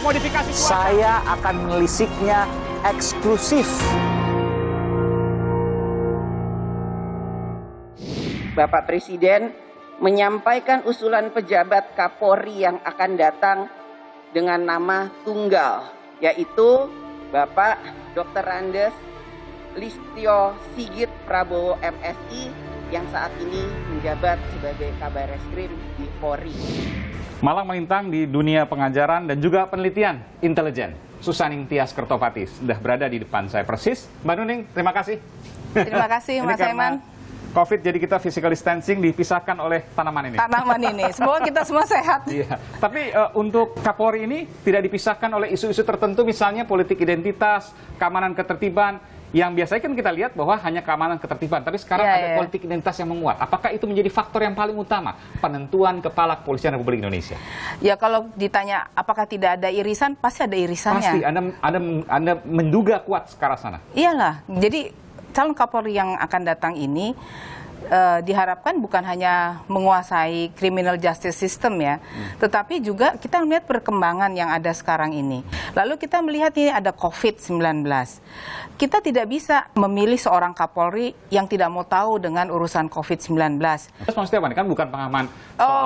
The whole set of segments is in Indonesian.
modifikasi cuaca. Saya akan menelisiknya eksklusif. Bapak Presiden menyampaikan usulan pejabat Kapolri yang akan datang dengan nama tunggal, yaitu Bapak Dr. Andes Listio Sigit Prabowo MSI yang saat ini menjabat sebagai Kabar Reskrim di Polri. Malang melintang di dunia pengajaran dan juga penelitian intelijen. Susaning Tias Kertopati sudah berada di depan saya persis. Mbak Nuning, terima kasih. Terima kasih Mas Aiman. COVID, jadi kita physical distancing dipisahkan oleh tanaman ini. Tanaman ini, semoga kita semua sehat. Iya. Tapi untuk Kapolri ini tidak dipisahkan oleh isu-isu tertentu, misalnya politik identitas, keamanan ketertiban, yang biasanya kan kita lihat bahwa hanya keamanan ketertiban, tapi sekarang ada politik identitas yang menguat. Apakah itu menjadi faktor yang paling utama penentuan kepala Kepolisian Republik Indonesia? Ya, kalau ditanya apakah tidak ada irisan, pasti ada irisannya. Pasti, Anda menduga kuat ke arah sana. Iyalah, jadi calon Kapolri yang akan datang ini diharapkan bukan hanya menguasai criminal justice system ya, tetapi juga kita melihat perkembangan yang ada sekarang ini. Lalu kita melihat ini ada COVID-19. Kita tidak bisa memilih seorang Kapolri yang tidak mau tahu dengan urusan COVID-19. Terus maksudnya apa? Kan bukan pengaman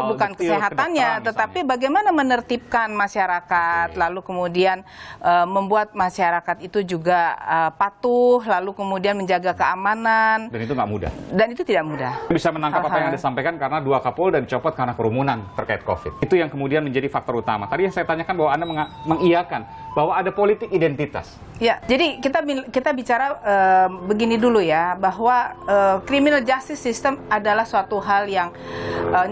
bukan kesehatannya, tetapi bagaimana menertibkan masyarakat, lalu kemudian membuat masyarakat itu juga patuh, lalu kemudian menjaga keamanan. Dan itu nggak mudah. Dan itu tidak mudah. Bisa menangkap apa yang Anda sampaikan karena 2 Kapolda dicopot karena kerumunan terkait COVID. Itu yang kemudian menjadi faktor utama. Tadi yang saya tanyakan bahwa Anda mengiyakan bahwa ada politik identitas. Ya, jadi kita bicara begini dulu ya, bahwa criminal justice system adalah suatu hal yang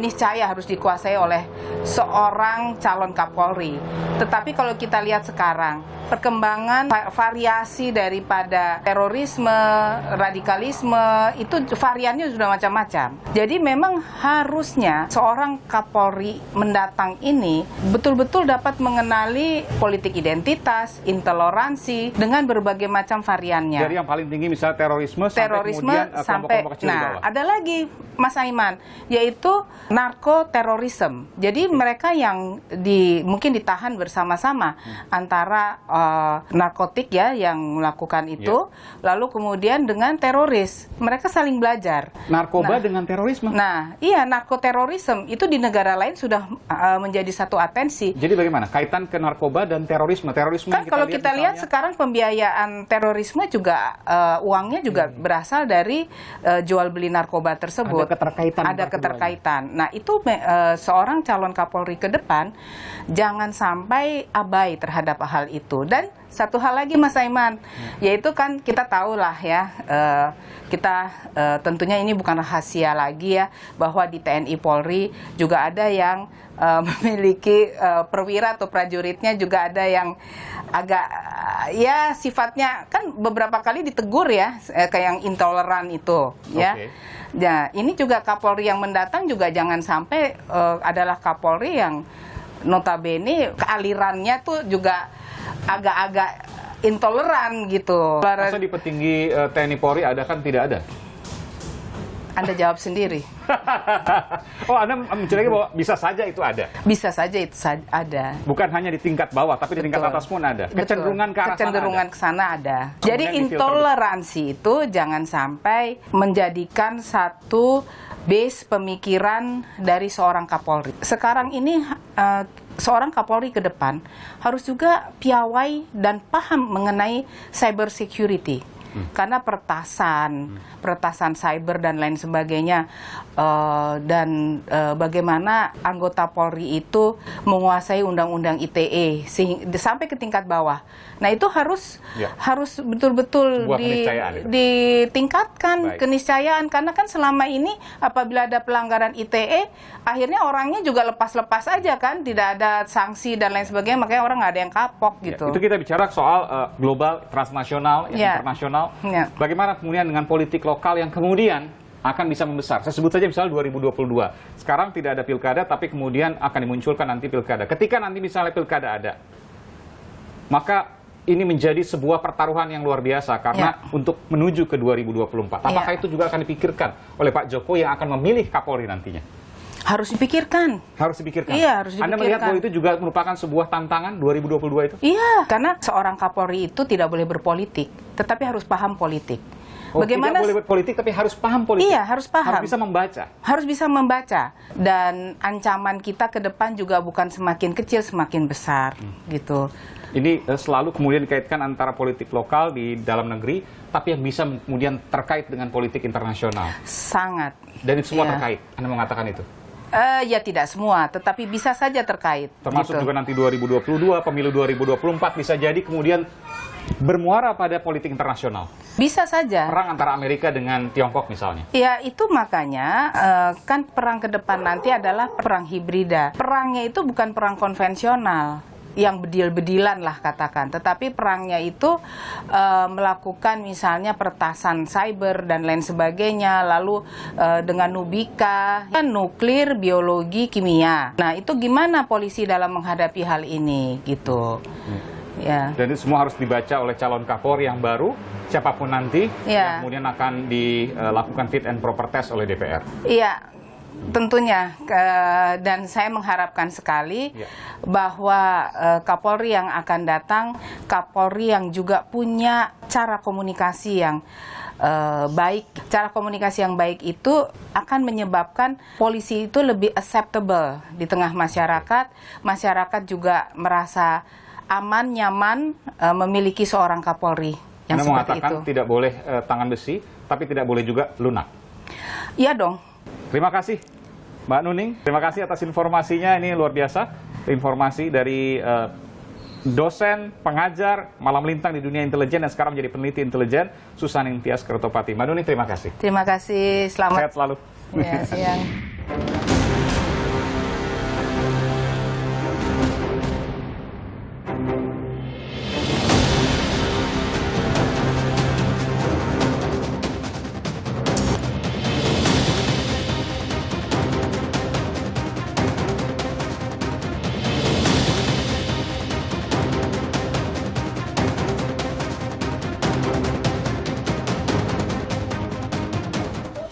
niscaya harus dikuasai oleh seorang calon Kapolri. Tetapi kalau kita lihat sekarang, perkembangan variasi daripada terorisme, radikalisme, itu variannya sudah macam-macam. Jadi memang harusnya seorang Kapolri mendatang ini betul-betul dapat mengenali politik identitas, intoleransi, dengan berbagai macam variannya. Jadi yang paling tinggi misalnya terorisme kemudian kelompok-kelompok kecil di bawah. Ada lagi Mas Aiman, yaitu narkoterorisme. Jadi mereka yang mungkin ditahan bersama-sama antara narkotik ya yang melakukan itu, lalu kemudian dengan teroris. Mereka saling belajar. Narkoba dengan terorisme? Nah, iya, narkoterorisme itu di negara lain sudah menjadi satu atensi. Jadi bagaimana kaitan ke narkoba dan terorisme? Terorisme kan kalau kita lihat sekarang pembiayaan terorisme juga uangnya juga berasal dari jual beli narkoba tersebut. Ada keterkaitan. Nah, itu seorang calon Kapolri ke depan jangan sampai abai terhadap hal itu. Dan satu hal lagi Mas Aiman, yaitu kan kita tahulah ya, kita tentunya ini bukan rahasia lagi ya, bahwa di TNI Polri juga ada yang memiliki perwira atau prajuritnya juga ada yang agak ya sifatnya kan beberapa kali ditegur ya, kayak yang intoleran itu ya. Nah, ini juga Kapolri yang mendatang juga jangan sampai adalah Kapolri yang notabene kealirannya tuh juga agak-agak intoleran gitu. Masa di petinggi TNI Polri ada kan tidak ada? Anda jawab sendiri. Oh, Anda menceritakan bahwa bisa saja itu ada? Bisa saja itu ada. Bukan hanya di tingkat bawah, tapi di tingkat atas pun ada? Kecenderungan ke arah kecenderungan ke sana ada. Jadi intoleransi itu jangan sampai menjadikan satu base pemikiran dari seorang Kapolri. Sekarang ini seorang Kapolri ke depan harus juga piawai dan paham mengenai cyber security. Karena peretasan cyber dan lain sebagainya, dan bagaimana anggota Polri itu menguasai undang-undang ITE sampai ke tingkat bawah. Nah, itu harus betul-betul ditingkatkan keniscayaan, karena kan selama ini apabila ada pelanggaran ITE akhirnya orangnya juga lepas-lepas aja kan, tidak ada sanksi dan lain sebagainya, makanya orang nggak ada yang kapok gitu. Itu kita bicara soal global, transnasional, internasional. Bagaimana kemudian dengan politik lokal yang kemudian akan bisa membesar? Saya sebut saja misalnya 2022. Sekarang tidak ada pilkada, tapi kemudian akan dimunculkan nanti pilkada. Ketika nanti misalnya pilkada ada, maka ini menjadi sebuah pertaruhan yang luar biasa karena untuk menuju ke 2024. Apakah itu juga akan dipikirkan oleh Pak Jokowi yang akan memilih Kapolri nantinya? Harus dipikirkan. Harus dipikirkan. Iya, harus dipikirkan. Anda melihat bahwa itu juga merupakan sebuah tantangan 2022 itu? Iya, karena seorang Kapolri itu tidak boleh berpolitik, tetapi harus paham politik. Bagaimana? Tidak boleh berpolitik, tapi harus paham politik. Iya, harus paham. Harus bisa membaca. Harus bisa membaca. Dan ancaman kita ke depan juga bukan semakin kecil, semakin besar, gitu. Ini selalu kemudian dikaitkan antara politik lokal di dalam negeri, tapi yang bisa kemudian terkait dengan politik internasional. Sangat. Dan itu semua terkait, Anda mengatakan itu? Ya tidak semua, tetapi bisa saja terkait. Termasuk gitu. juga nanti 2022, pemilu 2024 bisa jadi kemudian bermuara pada politik internasional. Bisa saja. Perang antara Amerika dengan Tiongkok misalnya. Ya itu makanya kan perang ke depan nanti adalah perang hibrida. Perangnya itu bukan perang konvensional yang bedil-bedilan lah katakan, tetapi perangnya itu melakukan misalnya pertasan cyber dan lain sebagainya, lalu dengan nubika, nuklir, biologi, kimia. Nah itu gimana polisi dalam menghadapi hal ini gitu. Ya. Dan itu semua harus dibaca oleh calon Kapolri yang baru, siapapun nanti, yang kemudian akan dilakukan fit and proper test oleh DPR. Iya, tentunya. Dan saya mengharapkan sekali bahwa Kapolri yang akan datang, Kapolri yang juga punya cara komunikasi yang baik. Cara komunikasi yang baik itu akan menyebabkan polisi itu lebih acceptable di tengah masyarakat. Masyarakat juga merasa aman, nyaman memiliki seorang Kapolri yang Anda seperti mengatakan itu. tidak boleh tangan besi, tapi tidak boleh juga lunak. Iya dong. Terima kasih Mbak Nuning, terima kasih atas informasinya, ini luar biasa. Informasi dari dosen, pengajar, malam lintang di dunia intelijen dan sekarang menjadi peneliti intelijen, Susaning Tias Kertopati. Mbak Nuning, terima kasih. Terima kasih, selamat. Sehat selalu. Ya, siang.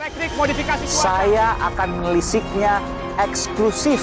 Teknik modifikasi cuaca. Saya akan melisiknya eksklusif